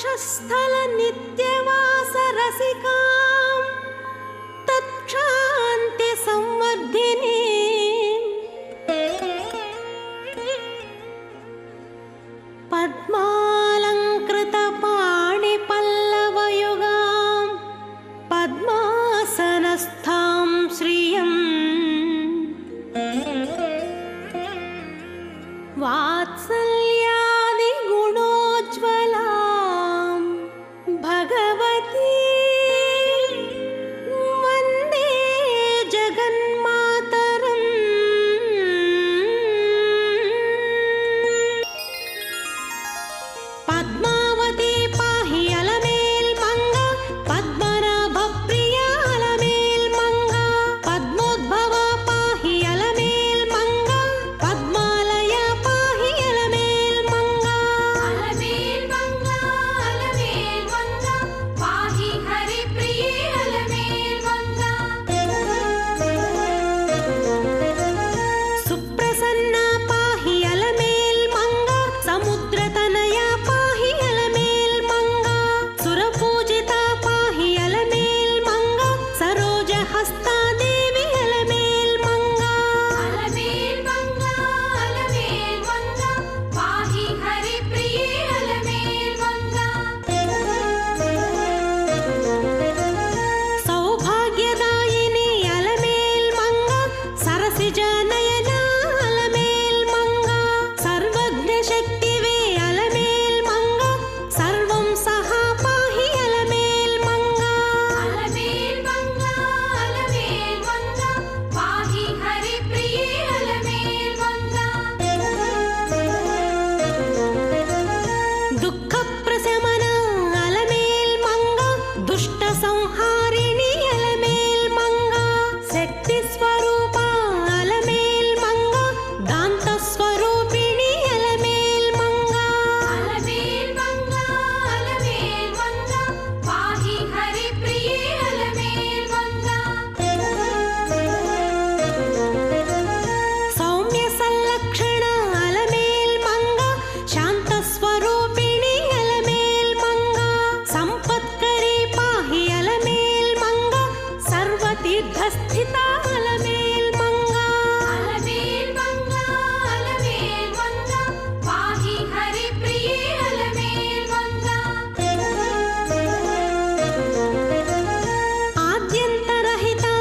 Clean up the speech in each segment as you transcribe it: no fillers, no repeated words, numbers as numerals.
वक्षस्थल नित्यवास रसिकां तत्क्षान्ति संवर्धिनी पद्मालंकृत पाणि पल्लवयुगां पद्मासनस्थां श्रियं वात्सल्यादि गुणोज्ज्वलां भगवती वन्दे जगन्मातरम्। पद्मावती पाहि अलमेल् मंगा पद्मनाभ प्रिया अलमेल् मंगा पद्मोद्भवा पाहि अलमेल् मंगा पद्मालया पाहि अलमेल् मंगा अलमेल् मंगा पाहि हरिप्रिये अलमेल् मंगा सुप्रसन्ना पाहि अलमेल् मंगा समुद्रतनया पाहि अलमेल् मंगा सुरपूजिता पाहि अलमेल् मंगा सरोजहस्ता देवी अलमेल् मंगा अलमेल् मंगा पाहि हरिप्रिये अलमेल् मंगा सौभाग्यदायिनी अलमेल् मंगा सरसिजनयना अलमेल् मंगा सर्वज्ञशक्तिवे अलमेल् मंगा सर्वं सहा पाहि अलमेल् मंगा अलमेल् मंगा पाहि हरिप्रिये अलमेल् मंगा दुःखप्रशमना अलमेल् मंगा दुष्टसंहारिणी अलमेल् मंगा शक्तिस्वरूपा अलमेल् मंगा दान्तस्वरूपिणी अलमेल् मंगा अलमेल् मंगा पाहि हरिप्रिये अलमेल् मंगा सौम्यसल्लक्षणा अलमेल् मंगा शान्तस्वरूपिणी अलमेल् मंगा संपत्करी पाहि अलमेल् मंगा सर्वतीर्थस्थिता अलमेल् मंगा अलमेल् मंगा पाहि हरिप्रिये अलमेल् मंगा आद्यन्तरहिता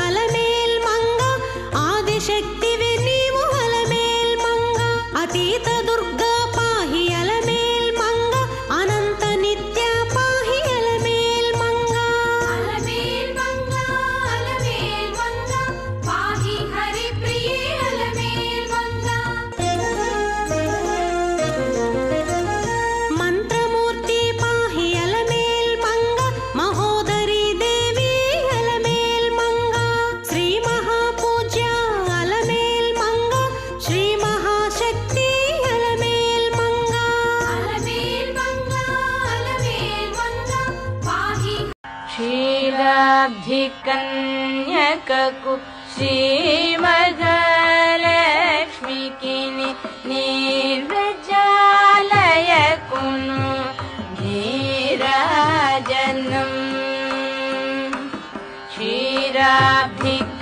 अलमेल् मंगा आदिशक्तिवे नीवु अलमेल् मंगा अतीत दुर्गा पाहि अलमेल् मंगा अनंत नित्या पाहि अलमेल् मंगा अलमेल् मंगा पाहि हरिप्रिये अलमेल् मंगा मंत्रमूर्ति पाहि अलमेल् मंगा महोदरी देवी अलमेल् मंगा श्री महापूज्या अलमेल् मंगा श्री महाशक्ति अलमेल् मंगा अलमेल् मंगा पाहि క్షీరాబ్ధికన్యకకు శ్రీమహాలక్ష్మికిని నిర్వ్రజాలయకును నీరాజనం క్షీరాబ్ధిక